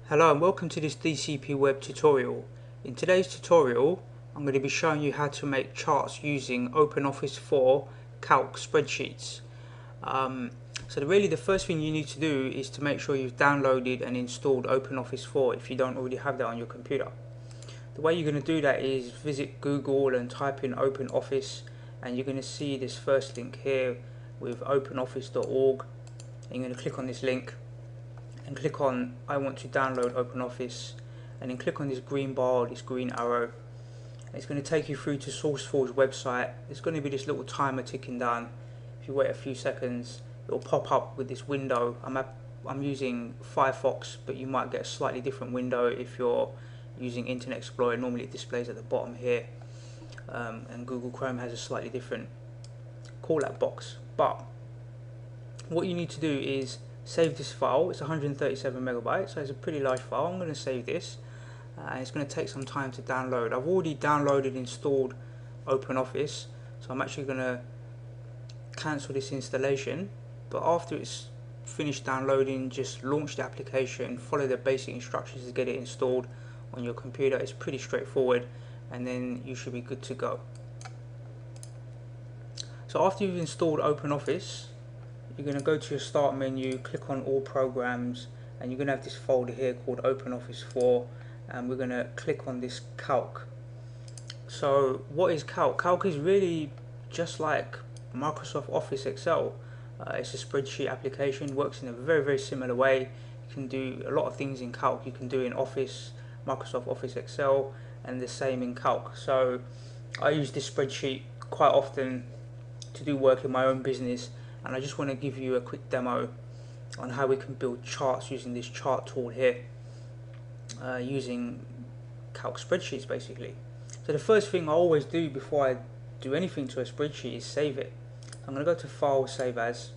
Hello and welcome to this DCP web tutorial. In today's tutorial I'm going to be showing you how to make charts using openoffice for Calc Spreadsheets. Really the first thing you need to do is to make sure you've downloaded and installed openoffice 4 if you don't already have that on your computer. The way you're going to do that is visit Google and type in openoffice, and you're going to see this first link here with openoffice.org, and you're going to click on this link and click on I want to download openoffice, and then click on this green bar, this green arrow. It's going to take you through to SourceForge's website. There's going to be this little timer ticking down. If you wait a few seconds, it will pop up with this window. I'm using Firefox, but you might get a slightly different window if you're using Internet Explorer. Normally it displays at the bottom here, and Google Chrome has a slightly different call out box. But what you need to do is save this file. It's 137 megabytes, so it's a pretty large file. I'm going to save this, and it's going to take some time to download. I've already downloaded and installed openoffice, so I'm actually going to cancel this installation. But after it's finished downloading, just launch the application, follow the basic instructions to get it installed on your computer. It's pretty straightforward, and then you should be good to go. So after you've installed openoffice, you're going to go to your start menu, click on all programs, and you're going to have this folder here called openoffice 4, and we're going to click on this Calc. So what is Calc? Calc is really just like Microsoft Office Excel. It's a spreadsheet application, works in a very similar way. You can do a lot of things in Calc. You can do in Office, Microsoft Office Excel, and the same in Calc. So I use this spreadsheet quite often to do work in my own business, and I just want to give you a quick demo on how we can build charts using this chart tool here, using Calc Spreadsheets basically. So the first thing I always do before I do anything to a spreadsheet is save it. I'm going to go to File, Save As,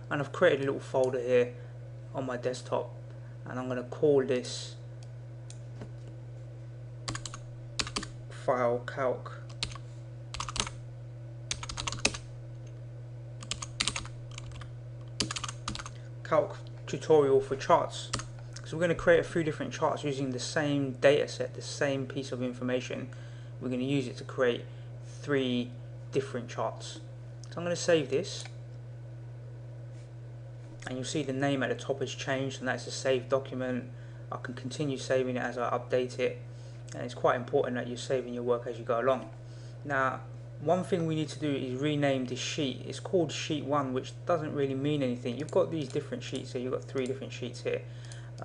and I've created a little folder here on my desktop, and I'm going to call this file Calc tutorial for charts. So we're going to create a few different charts using the same data set, the same piece of information. We're going to use it to create 3 different charts. So I'm going to save this, and you'll see the name at the top has changed, and that's a saved document. I can continue saving it as I update it, and it's quite important that you're saving your work as you go along. Now, one thing we need to do is rename this sheet. It's called sheet 1, which doesn't really mean anything. You've got these different sheets here. You've got 3 different sheets here.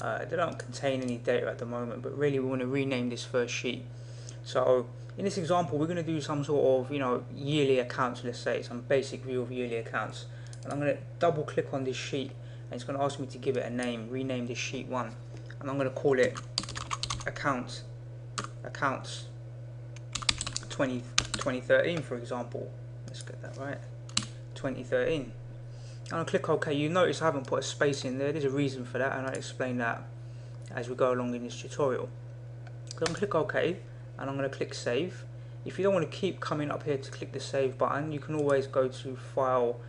They don't contain any data at the moment, but really we want to rename this first sheet. So in this example, we're going to do some sort of yearly accounts, let's say, some basic view of yearly accounts. And I'm going to double click on this sheet, and it's going to ask me to give it a name, rename this sheet 1. And I'm going to call it accounts 2013, for example. Let's get that right, 2013. I'm going to click OK. You notice I haven't put a space in there. There's a reason for that, and I'll explain that as we go along in this tutorial. So I'm going to click OK, and I'm going to click Save. If you don't want to keep coming up here to click the Save button, you can always go to File,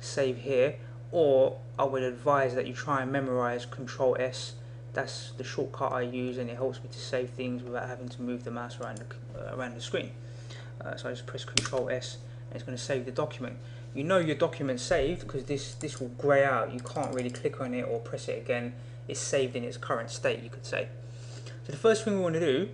Save here, or I would advise that you try and memorize Control S. That's the shortcut I use, and it helps me to save things without having to move the mouse around the screen. So I just press Control S, and it's going to save the document. You know your document's saved because this will grey out. You can't really click on it or press it again. It's saved in its current state, you could say. So the first thing we want to do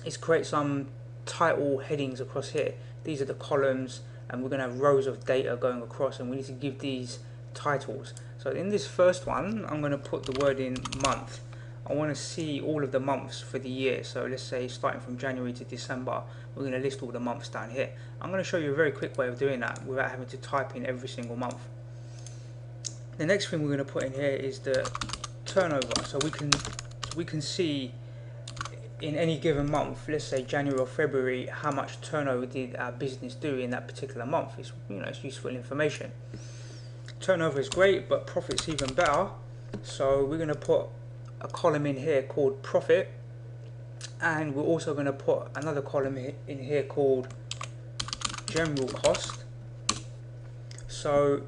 is create some title headings across here. These are the columns, and we're going to have rows of data going across, and we need to give these titles. So in this first one, I'm going to put the word in month. I want to see all of the months for the year. So let's say starting from January to December, we're going to list all the months down here. I'm going to show you a very quick way of doing that without having to type in every single month. The next thing we're going to put in here is the turnover. So we can see in any given month, let's say January or February, how much turnover did our business do in that particular month. It's, it's useful information. Turnover is great, but profit's even better. So we're going to put a column in here called profit, and we're also going to put another column in here called general cost. So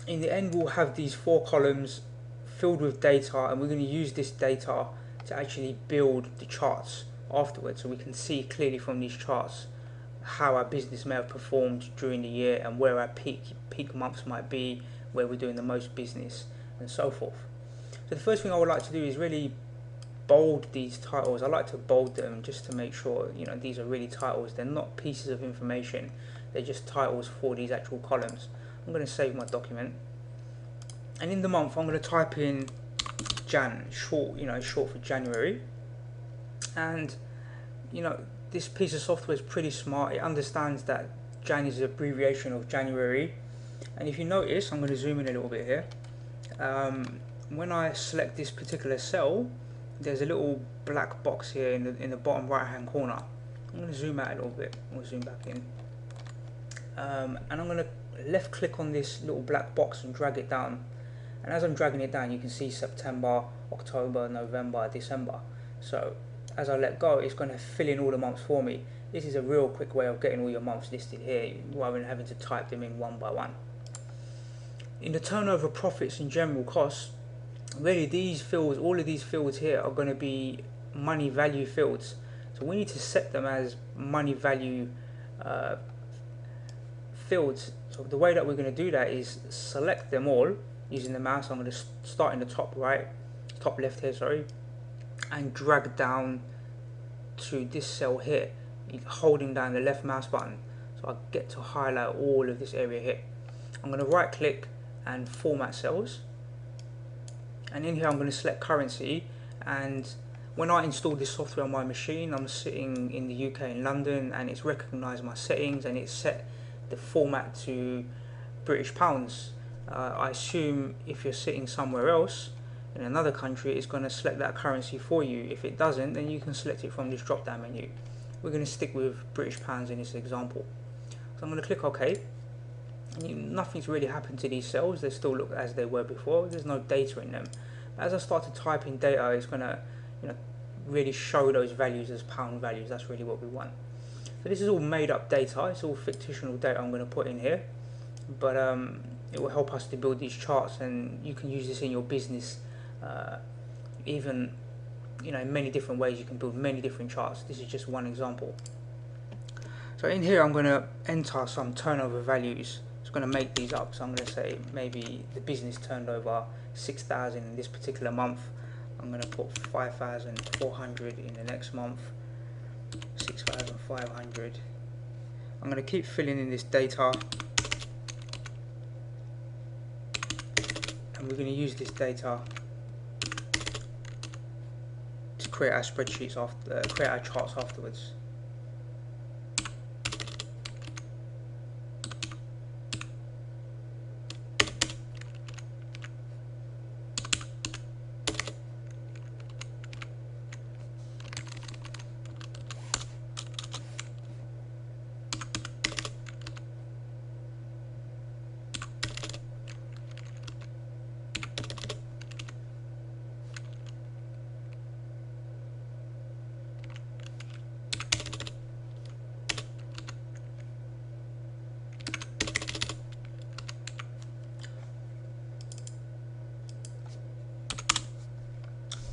in the end we'll have these 4 columns filled with data, and we're going to use this data to actually build the charts afterwards, so we can see clearly from these charts how our business may have performed during the year and where our peak months might be, where we're doing the most business, and so forth. So the first thing I would like to do is really bold these titles. I like to bold them just to make sure, you know, these are really titles. They're not pieces of information, they're just titles for these actual columns. I'm going to save my document, and in the month I'm going to type in Jan, short for January. And you know, this piece of software is pretty smart. It understands that Jan is an abbreviation of January. And if you notice, I'm going to zoom in a little bit here. When I select this particular cell, there's a little black box here in the bottom right hand corner. I'm going to zoom out a little bit. We'll zoom back in. And I'm going to left click on this little black box and drag it down. And as I'm dragging it down, you can see September, October, November, December. So as I let go, it's going to fill in all the months for me. This is a real quick way of getting all your months listed here, rather than having to type them in one by one. In the turnover, profits and general costs, really these fields, all of these fields here are going to be money value fields. So we need to set them as money value fields. So the way that we're going to do that is select them all using the mouse. I'm going to start in the top left here, sorry, and drag down to this cell here, holding down the left mouse button, so I get to highlight all of this area here. I'm going to right click and format cells, and in here I'm going to select currency. And when I installed this software on my machine, I'm sitting in the UK in London, and it's recognized my settings and it's set the format to British pounds. I assume if you're sitting somewhere else in another country, it's going to select that currency for you. If it doesn't, then you can select it from this drop down menu. We're going to stick with British pounds in this example. So I'm going to click OK. And nothing's really happened to these cells. They still look as they were before. There's no data in them. As I start to type in data, it's going to, you know, really show those values as pound values. That's really what we want. So this is all made up data. It's all fictional data I'm going to put in here, but it will help us to build these charts, and you can use this in your business. Even, you know, in many different ways you can build many different charts. This is just one example. So in here I'm going to enter some turnover values. It's going to make these up. So I'm going to say maybe the business turned over 6,000 in this particular month. I'm going to put 5,400 in the next month, 6,500. I'm going to keep filling in this data, and we're going to use this data to create our spreadsheets create our charts afterwards.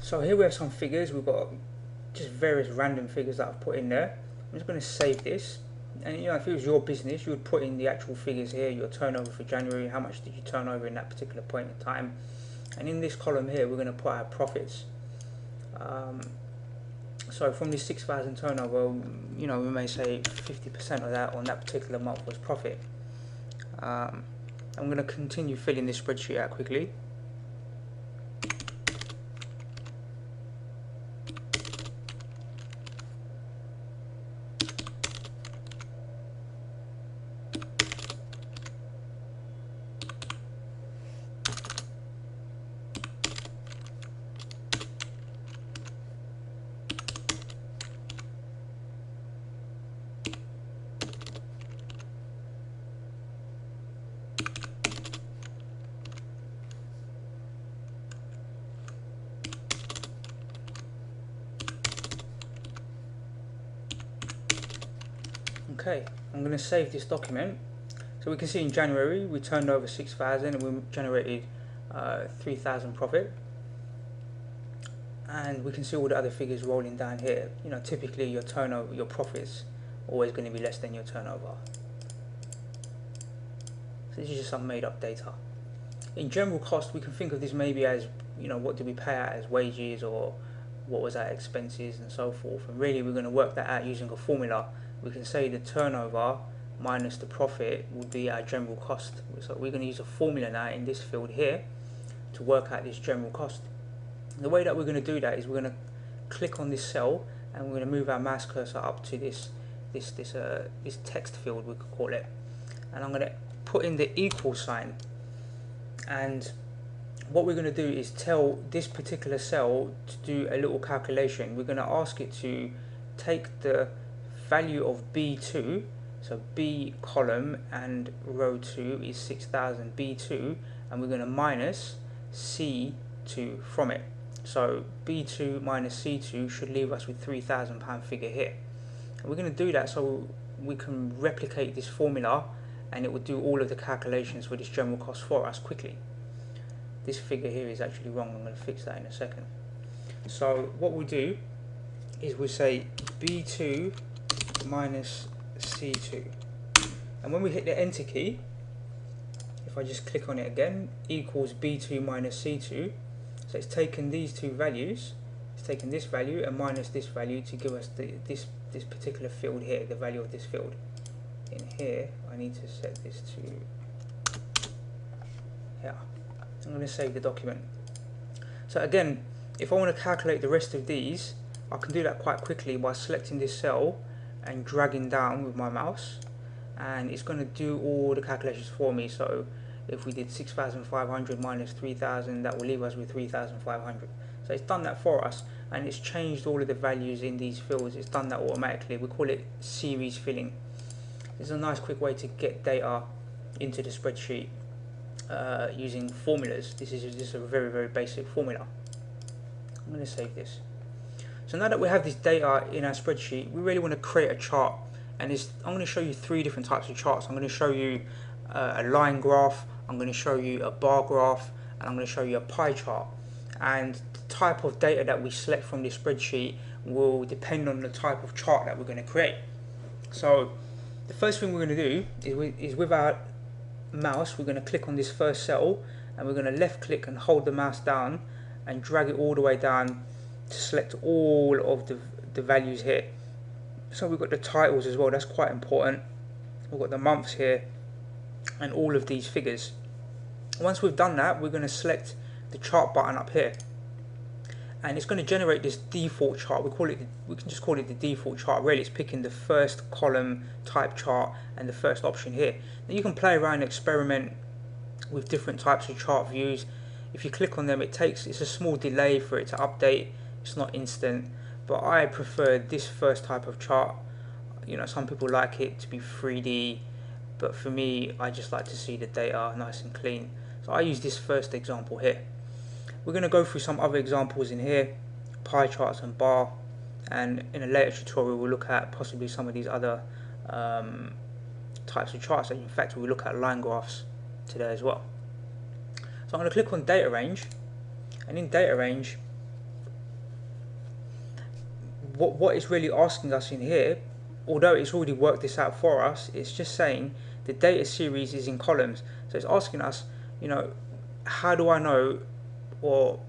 So here we have some figures. We've got just various random figures that I've put in there. I'm just going to save this, and you know, if it was your business, you would put in the actual figures here, your turnover for January, how much did you turn over in that particular point in time, and in this column here we're going to put our profits. So from this 6,000 turnover, you know, we may say 50% of that on that particular month was profit. I'm going to continue filling this spreadsheet out quickly. Okay, I'm going to save this document. So we can see in January we turned over 6,000 and we generated 3,000 profit, and we can see all the other figures rolling down here. You know, typically your turnover, your profits, always going to be less than your turnover. So this is just some made-up data. In general cost, we can think of this maybe as, you know, what did we pay out as wages, or what was our expenses, and so forth. And really, we're going to work that out using a formula. We can say the turnover minus the profit would be our general cost. So we're going to use a formula now in this field here to work out this general cost. The way that we're going to do that is we're going to click on this cell, and we're going to move our mouse cursor up to this text field, we could call it, and I'm going to put in the equal sign. And what we're going to do is tell this particular cell to do a little calculation. We're going to ask it to take the value of B2, so B column and row 2 is 6,000 B2, and we're going to minus C2 from it. So B2 minus C2 should leave us with £3,000 figure here. And we're going to do that so we can replicate this formula, and it will do all of the calculations for this general cost for us quickly. This figure here is actually wrong. I'm going to fix that in a second. So what we'll do is we'll say B2 minus C2, and when we hit the enter key, if I just click on it again, equals B2 minus C2. So it's taken these two values, it's taken this value and minus this value to give us this particular field here, the value of this field. In here, I need to set this to here. I'm going to save the document. So again, if I want to calculate the rest of these, I can do that quite quickly by selecting this cell and dragging down with my mouse, and it's going to do all the calculations for me. So if we did 6,500 minus 3,000, that will leave us with 3,500. So it's done that for us, and it's changed all of the values in these fields. It's done that automatically. We call it series filling. This is a nice quick way to get data into the spreadsheet using formulas. This is just a very, very basic formula. I'm going to save this. So now that we have this data in our spreadsheet, we really want to create a chart. And I'm going to show you three different types of charts. I'm going to show you a line graph, I'm going to show you a bar graph, and I'm going to show you a pie chart. And the type of data that we select from this spreadsheet will depend on the type of chart that we're going to create. So the first thing we're going to do is with our mouse, we're going to click on this first cell, and we're going to left click and hold the mouse down and drag it all the way down to select all of the values here. So we've got the titles as well, that's quite important. We've got the months here and all of these figures. Once we've done that, we're going to select the chart button up here, and it's going to generate this default chart. We can just call it the default chart. Really, it's picking the first column type chart and the first option here. Now you can play around and experiment with different types of chart views. If you click on them, it's a small delay for it to update. It's not instant, but I prefer this first type of chart. You know, some people like it to be 3D, but for me, I just like to see the data nice and clean. So I use this first example here. We're going to go through some other examples in here, pie charts and bar, and in a later tutorial we'll look at possibly some of these other types of charts. In fact, we'll look at line graphs today as well. So I'm going to click on data range, and in data range, what it's really asking us in here, although it's already worked this out for us, it's just saying the data series is in columns. So it's asking us, you know, how do I know, or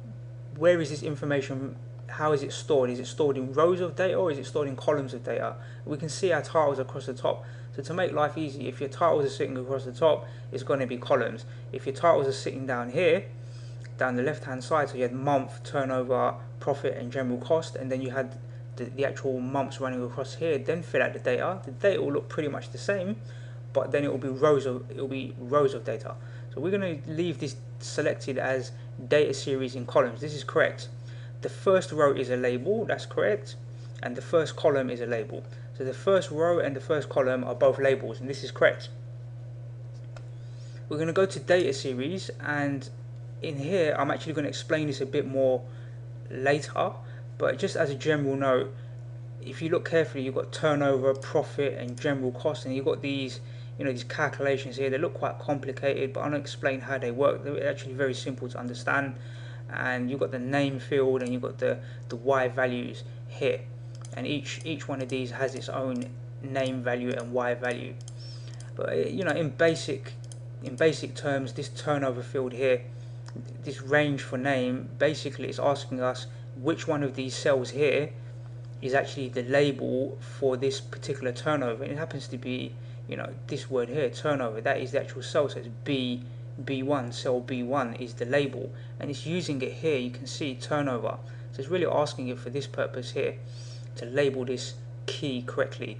where is this information, how is it stored? Is it stored in rows of data, or is it stored in columns of data? We can see our titles across the top. So to make life easy, if your titles are sitting across the top, it's going to be columns. If your titles are sitting down here, down the left hand side, so you had month, turnover, profit and general cost, and then you had the actual months running across here, then fill out the data will look pretty much the same, but then it will be rows of data. So we're going to leave this selected as data series in columns. This is correct. The first row is a label, that's correct, and the first column is a label. So the first row and the first column are both labels, and this is correct. We're going to go to data series, and in here I'm actually going to explain this a bit more later, but just as a general note, if you look carefully, you've got turnover, profit and general cost, and you've got these these calculations here, they look quite complicated, but I'm going to explain how they work. They're actually very simple to understand. And you've got the name field and you've got the Y values here, and each one of these has its own name value and Y value. But in basic terms, this turnover field here, this range for name, basically is asking us which one of these cells here is actually the label for this particular turnover. And it happens to be, this word here, turnover. That is the actual cell. So it's B1, cell B1 is the label, and it's using it here. You can see turnover. So it's really asking it for this purpose here, to label this key correctly.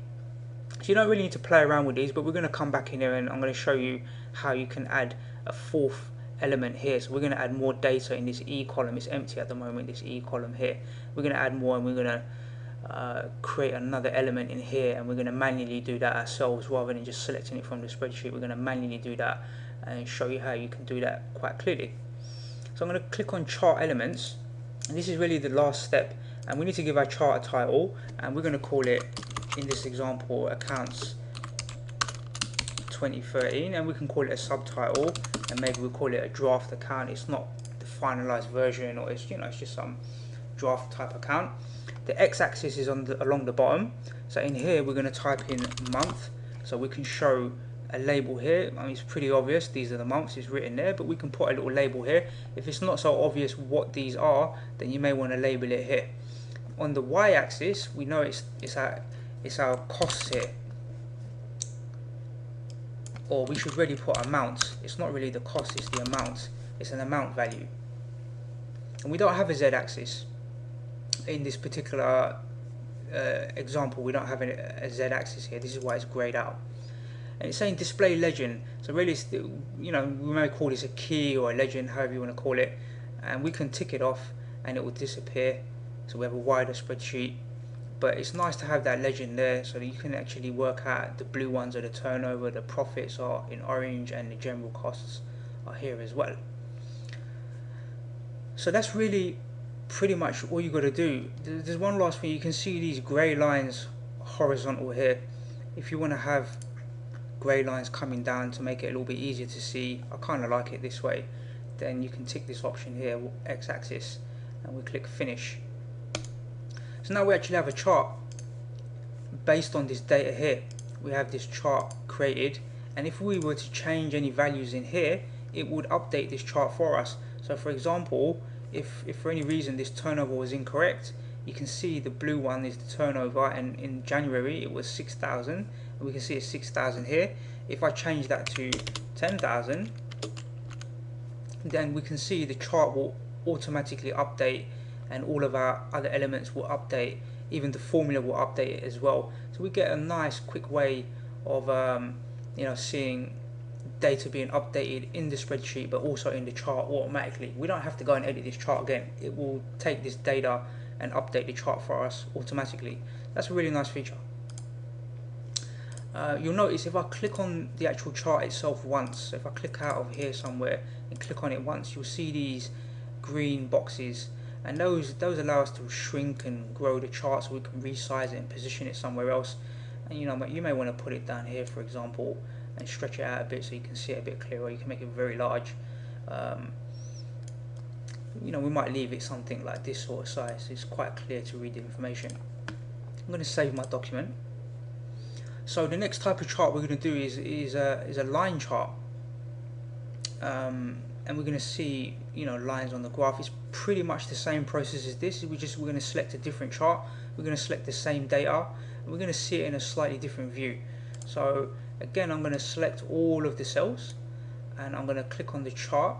So you don't really need to play around with these, but we're going to come back in here and I'm going to show you how you can add a fourth element here. So we're going to add more data in this E column. It's empty at the moment, this E column here. We're going to add more, and we're going to create another element in here, and we're going to manually do that ourselves rather than just selecting it from the spreadsheet. We're going to manually do that and show you how you can do that quite clearly. So I'm going to click on chart elements, and this is really the last step, and we need to give our chart a title, and we're going to call it, in this example, accounts 2013, and we can call it a subtitle, and maybe we'll call it a draft account. It's not the finalized version, or it's it's just some draft type account. The x-axis is along the bottom, so in here we're going to type in month, so we can show a label here. I mean, it's pretty obvious, these are the months, it's written there, but we can put a little label here. If it's not so obvious what these are, then you may want to label it here. On the y-axis, we know it's our costs here, or we should really put amount. It's not really the cost, it's the amount. It's an amount value, and we don't have a z-axis in this particular example. We don't have a z-axis here. This is why it's grayed out. And it's saying display legend, so really it's we may call this a key or a legend, however you want to call it, and we can tick it off and it will disappear, so we have a wider spreadsheet. But it's nice to have that legend there, so that you can actually work out the blue ones are the turnover, the profits are in orange, and the general costs are here as well. So that's really pretty much all you got to do. There's one last thing. You can see these grey lines horizontal here. If you want to have grey lines coming down to make it a little bit easier to see, I kind of like it this way, then you can tick this option here, x-axis, and we click finish. So now we actually have a chart based on this data here. We have this chart created, and if we were to change any values in here, it would update this chart for us. So for example, if for any reason this turnover was incorrect, you can see the blue one is the turnover, and in January it was 6,000, and we can see it's 6,000 here. If I change that to 10,000, then we can see the chart will automatically update, and all of our other elements will update, even the formula will update it as well. So we get a nice quick way of seeing data being updated in the spreadsheet, but also in the chart automatically. We don't have to go and edit this chart again. It will take this data and update the chart for us automatically. That's a really nice feature. You'll notice if I click on the actual chart itself once, if I click out of here somewhere and click on it once, you'll see these green boxes, and those allow us to shrink and grow the chart so we can resize it and position it somewhere else. And you may want to put it down here, for example, and stretch it out a bit so you can see it a bit clearer. You can make it very large. We might leave it something like this sort of size. It's quite clear to read the information. I'm going to save my document. So the next type of chart we're going to do is a line chart, and we're going to see lines on the graph. It's pretty much the same process as this. We're going to select a different chart. We're going to select the same data, and we're going to see it in a slightly different view. So again, I'm going to select all of the cells, and I'm going to click on the chart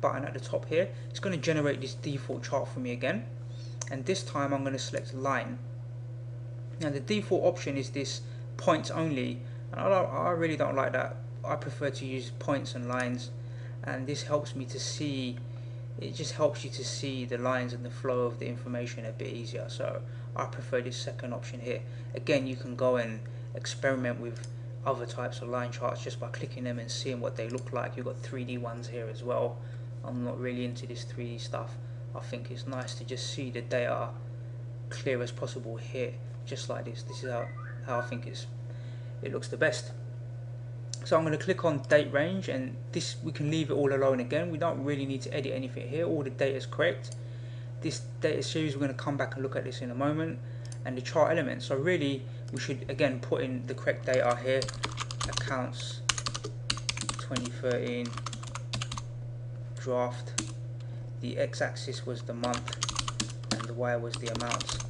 button at the top here. It's going to generate this default chart for me again, and this time I'm going to select line. Now the default option is this points only, and I really don't like that. I prefer to use points and lines, and this helps me to see, it just helps you to see the lines and the flow of the information a bit easier. So I prefer this second option here. Again, you can go and experiment with other types of line charts just by clicking them and seeing what they look like. You've got 3D ones here as well. I'm not really into this 3D stuff. I think it's nice to just see the data clear as possible here, just like this. This is how I think it looks the best. So I'm going to click on date range, and this we can leave it all alone again. We don't really need to edit anything here. All the data is correct. This data series, we're going to come back and look at this in a moment. And the chart elements, so really we should again put in the correct data here. Accounts 2013 draft. The x-axis was the month and the y was the amount.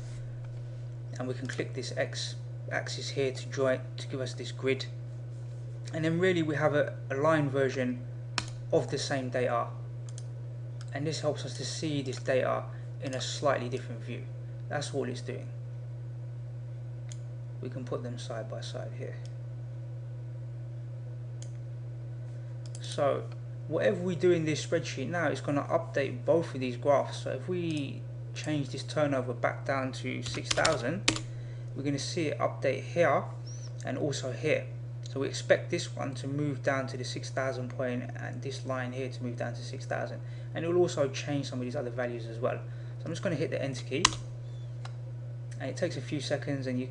And we can click this x-axis here to join to give us this grid. And then really we have a line version of the same data, and this helps us to see this data in a slightly different view. That's all it's doing. We can put them side by side here. So whatever we do in this spreadsheet now, it's going to update both of these graphs. So if we change this turnover back down to 6,000, we're going to see it update here and also here. So we expect this one to move down to the 6,000 point and this line here to move down to 6,000, and it will also change some of these other values as well. So I'm just going to hit the enter key, and it takes a few seconds, and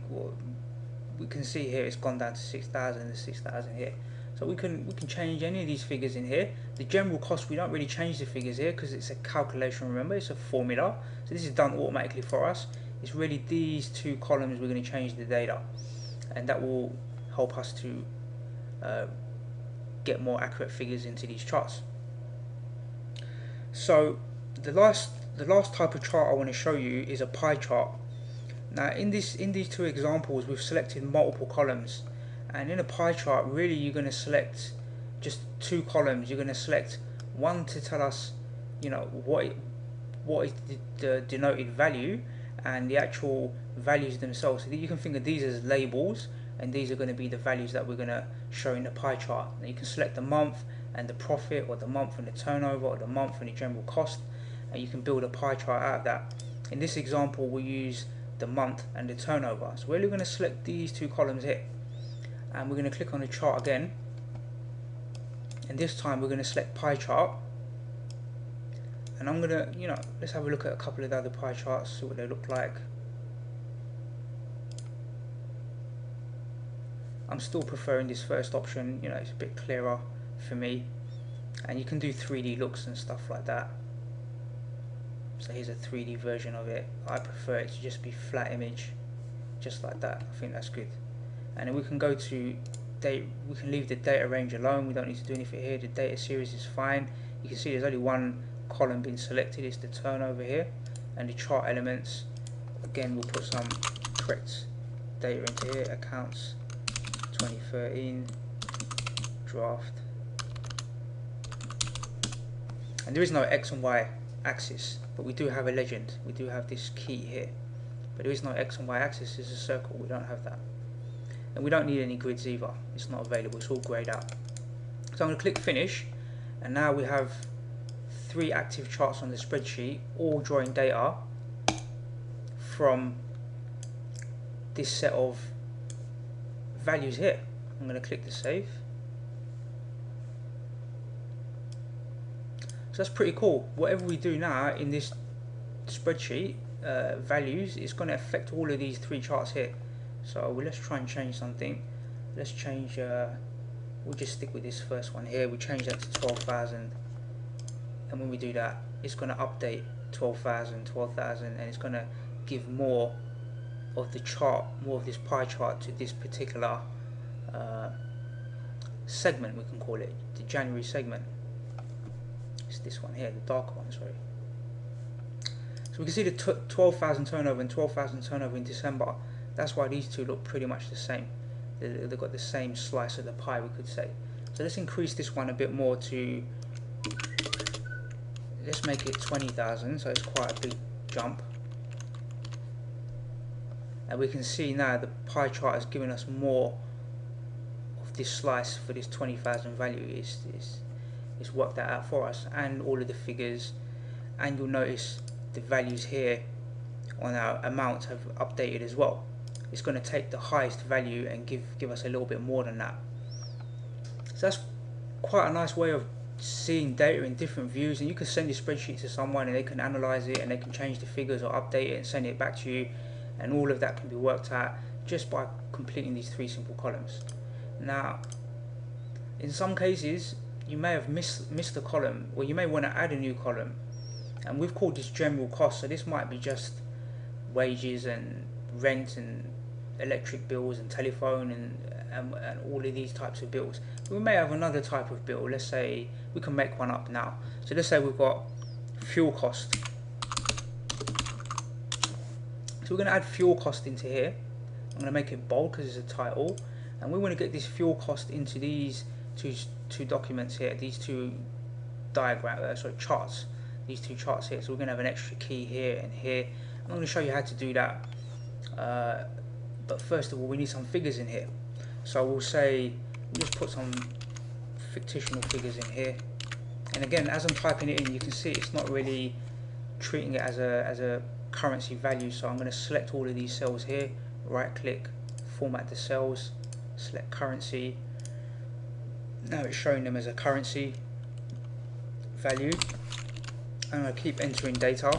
we can see here it's gone down to 6,000 and 6,000 here. So we can change any of these figures in here. The general cost, we don't really change the figures here because it's a calculation. Remember, it's a formula, so this is done automatically for us. It's really these two columns we're going to change the data, and that will help us to get more accurate figures into these charts. So the last type of chart I want to show you is a pie chart. Now in these two examples we've selected multiple columns, and in a pie chart really you're going to select just two columns. You're going to select one to tell us, you know, what is the denoted value, and the actual values themselves. So you can think of these as labels, and these are going to be the values that we're going to show in the pie chart. Now you can select the month and the profit, or the month and the turnover, or the month and the general cost, and you can build a pie chart out of that. In this example we'll use the month and the turnover. So we're really going to select these two columns here, and we're going to click on the chart again, and this time we're going to select pie chart, and I'm going to, you know, let's have a look at a couple of the other pie charts, see what they look like. I'm still preferring this first option, you know, it's a bit clearer for me, and you can do 3D looks and stuff like that. So here's a 3D version of it. I prefer it to just be flat image, just like that. I think that's good. And then we can go to date, we can leave the data range alone, we don't need to do anything here. The data series is fine. You can see there's only one column being selected, it's the turnover here. And the chart elements, again we'll put some correct data into here. Accounts 2013 draft, and there is no X and Y axis, but we do have a legend. We do have this key here, but there is no X and Y axis. It's a circle. We don't have that, and we don't need any grids either. It's not available. It's all grayed out. So I'm going to click finish, and now we have 3 active charts on the spreadsheet, all drawing data from this set of values here. I'm going to click the save. So that's pretty cool. Whatever we do now in this spreadsheet, values, it's going to affect all of these 3 charts here. So let's try and change something. Let's change, we'll just stick with this first one here. We change that to 12,000, and when we do that, it's going to update 12,000, and it's going to give more of the chart, more of this pie chart to this particular segment, we can call it, the January segment. It's this one here, the darker one, sorry. So we can see the 12,000 turnover and 12,000 turnover in December. That's why these two look pretty much the same. They've got the same slice of the pie, we could say. So let's increase this one a bit more to, let's make it 20,000, so it's quite a big jump. And we can see now the pie chart has given us more of this slice for this 20,000 value. It's worked that out for us, and all of the figures, and you'll notice the values here on our amounts have updated as well. It's going to take the highest value and give us a little bit more than that. So that's quite a nice way of seeing data in different views, and you can send this spreadsheet to someone and they can analyze it, and they can change the figures or update it and send it back to you, and all of that can be worked out just by completing these 3 simple columns. Now In some cases you may have missed a column, or you may want to add a new column, and we've called this general cost, so this might be just wages and rent and electric bills and telephone and all of these types of bills. We may have another type of bill. Let's say we can make one up now. So let's say we've got fuel cost. So we're going to add fuel cost into here. I'm going to make it bold because it's a title, and we want to get this fuel cost into these two documents here, these two charts, these two charts here. So we're going to have an extra key here and here. I'm going to show you how to do that, but first of all we need some figures in here. So we'll just put some fictional figures in here, and again, as I'm typing it in, you can see it's not really treating it as a currency value. So I'm going to select all of these cells here, right click, format the cells, select currency. Now it's showing them as a currency value. I'm going to keep entering data.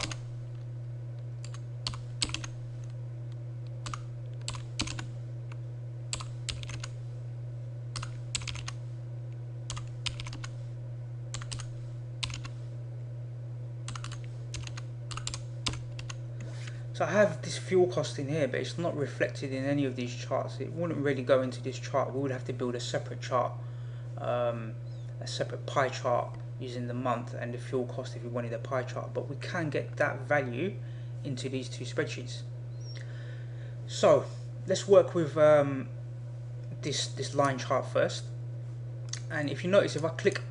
So I have this fuel cost in here, but it's not reflected in any of these charts. It wouldn't really go into this chart. We would have to build a separate chart, a separate pie chart using the month and the fuel cost if we wanted a pie chart. But we can get that value into these two spreadsheets. So let's work with this line chart first. And if you notice, if I click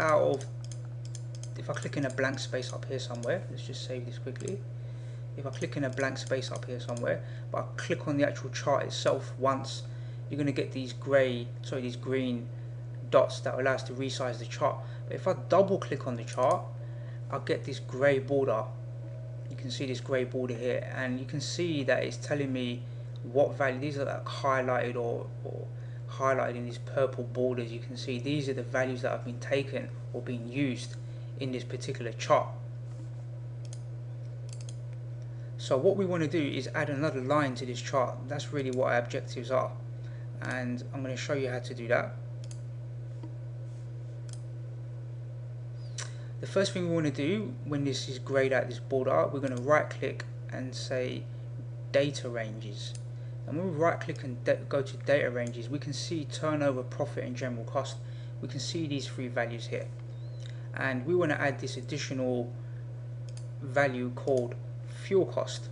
in a blank space up here somewhere, let's just save this quickly. If I click in a blank space up here somewhere, but I click on the actual chart itself once, you're going to get these green dots that allow us to resize the chart. But if I double click on the chart, I'll get this grey border. You can see this grey border here, and you can see that it's telling me what value. These are like highlighted or highlighted in these purple borders. You can see these are the values that have been taken or been used in this particular chart. So what we want to do is add another line to this chart. That's really what our objectives are, and I'm going to show you how to do that. The first thing we want to do when this is grayed out, this border, we're going to right click and say data ranges, and when we right click and go to data ranges, we can see turnover, profit and general cost. We can see these three values here, and we want to add this additional value called fuel cost.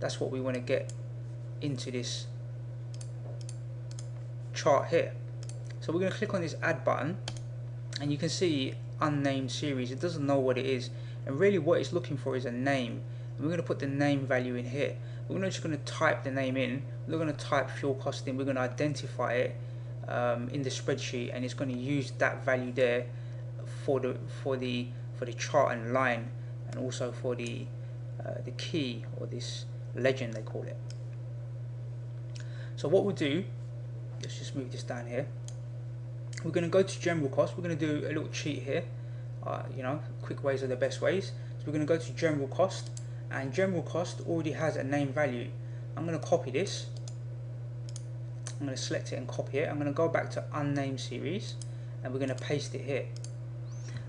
That's what we want to get into this chart here. So we're going to click on this add button, and you can see unnamed series. It doesn't know what it is, and really what it's looking for is a name, and we're going to put the name value in here. We're not just going to type the name in, we're going to type fuel cost in. We're going to identify it in the spreadsheet, and it's going to use that value there for the chart and line, and also for the key, or this legend they call it. So what we'll do, let's just move this down here. We're going to go to general cost. We're going to do a little cheat here. You know, quick ways are the best ways. So we're going to go to general cost, and general cost already has a name value. I'm going to copy this. I'm going to select it and copy it. I'm going to go back to unnamed series, and we're going to paste it here.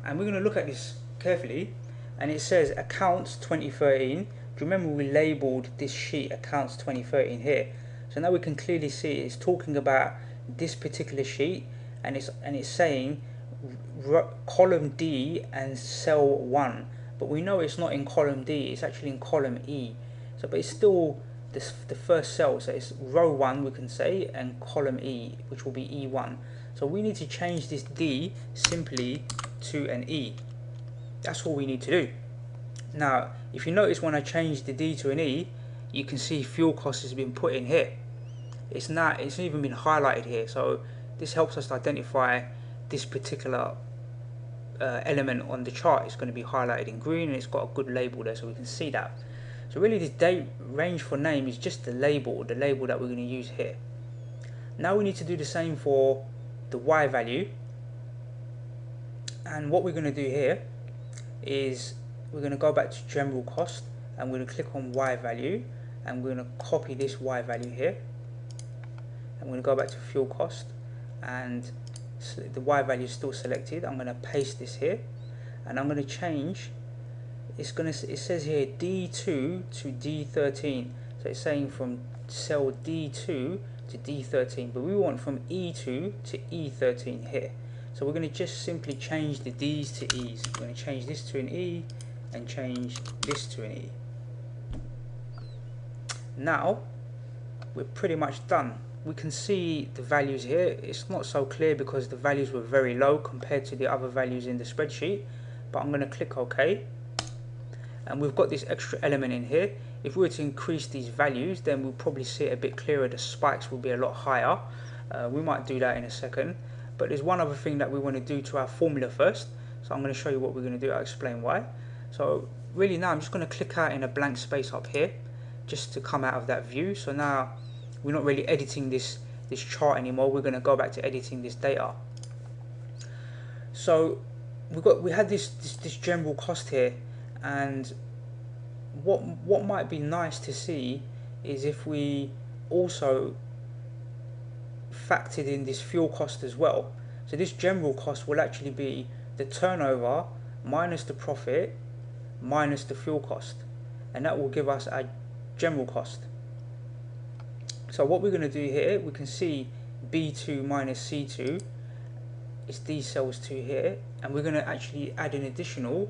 And we're going to look at this carefully, and it says accounts 2013. Do you remember we labeled this sheet accounts 2013 here? So now we can clearly see it's talking about this particular sheet, and it's saying column D and cell 1, but we know it's not in column D, it's actually in column E. So but it's still the first cell, so it's row 1 we can say, and column E, which will be E1. So we need to change this D simply to an E. That's all we need to do. Now if you notice, when I change the D to an E, you can see fuel cost has been put in here. It's even been highlighted here, so this helps us to identify this particular element on the chart. It's going to be highlighted in green, and it's got a good label there, so we can see that. So really this date range for name is just the label that we're going to use here. Now we need to do the same for the Y value, and what we're going to do here is we're going to go back to general cost, and we're going to click on Y value, and we're going to copy this Y value here, and we're going to go back to fuel cost and the Y value is still selected. I'm going to paste this here, and I'm going to change. It says here D2 to D13, so it's saying from cell D2 to D13, but we want from E2 to E13 here. So we're going to just simply change the D's to E's. We're going to change this to an E and change this to an E. Now we're pretty much done. We can see the values here. It's not so clear because the values were very low compared to the other values in the spreadsheet, but I'm going to click OK. And we've got this extra element in here. If we were to increase these values, then we'll probably see it a bit clearer. The spikes will be a lot higher. We might do that in a second, but there's one other thing that we want to do to our formula first. So I'm going to show you what we're going to do. I'll explain why. So really now I'm just going to click out in a blank space up here just to come out of that view. So now we're not really editing this chart anymore. We're going to go back to editing this data. So we had this general cost here. And what might be nice to see is if we also factored in this fuel cost as well. So this general cost will actually be the turnover minus the profit minus the fuel cost, and that will give us our general cost. So what we're going to do here, we can see B2 minus C2 is these cells 2 here, and we're going to actually add an additional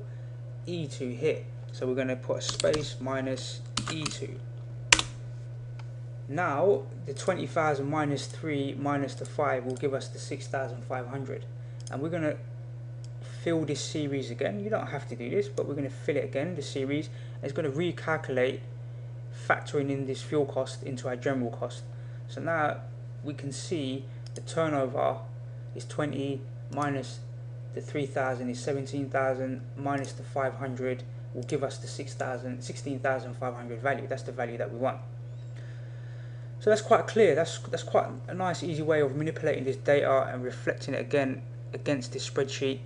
E2 here. So we're going to put a space minus E2. Now the 20,000 minus 3 minus the 5 will give us the 6,500, and we're going to fill this series again. You don't have to do this, but we're going to fill it again, the series, and it's going to recalculate factoring in this fuel cost into our general cost. So now we can see the turnover is 20 minus the 3,000 is 17,000 minus the 500 will give us the 16,500 value. That's the value that we want. So that's quite clear. That's quite a nice easy way of manipulating this data and reflecting it again against this spreadsheet.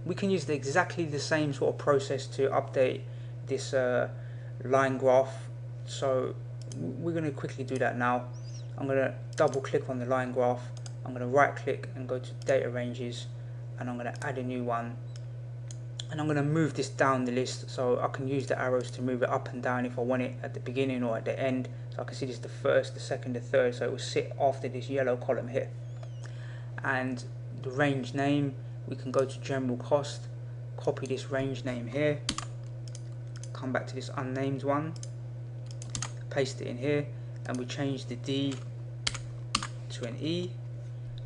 We can use exactly the same sort of process to update this line graph. So we're going to quickly do that now. I'm going to double click on the line graph. I'm going to right click and go to data ranges, and I'm going to add a new one, and I'm going to move this down the list so I can use the arrows to move it up and down if I want it at the beginning or at the end. So I can see this is the first, the second, the third, so it will sit after this yellow column here. And the range name, we can go to general cost, copy this range name here, come back to this unnamed one, paste it in here, and we change the D to an E,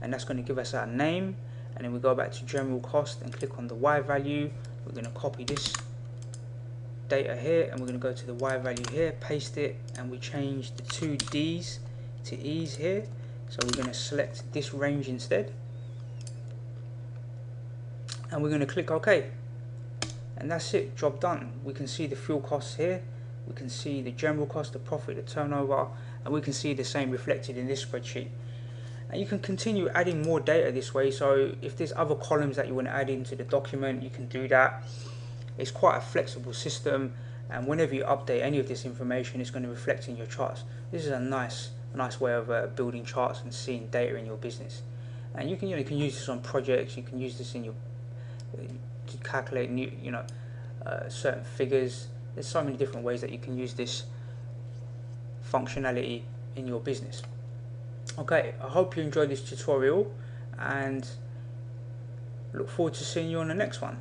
and that's going to give us our name. And then we go back to general cost and click on the Y value. We're going to copy this data here, and we're going to go to the Y value here, paste it, and we change the 2 D's to E's here. So we're going to select this range instead, and we're going to click OK, and that's it, job done. We can see the fuel costs here, we can see the general cost, the profit, the turnover, and we can see the same reflected in this spreadsheet. And you can continue adding more data this way. So if there's other columns that you want to add into the document, you can do that. It's quite a flexible system, and whenever you update any of this information, it's going to reflect in your charts. This is a nice way of building charts and seeing data in your business. And you can use this on projects. You can use this in your to calculate new certain figures. There's so many different ways that you can use this functionality in your business. Okay, I hope you enjoyed this tutorial, and look forward to seeing you on the next one.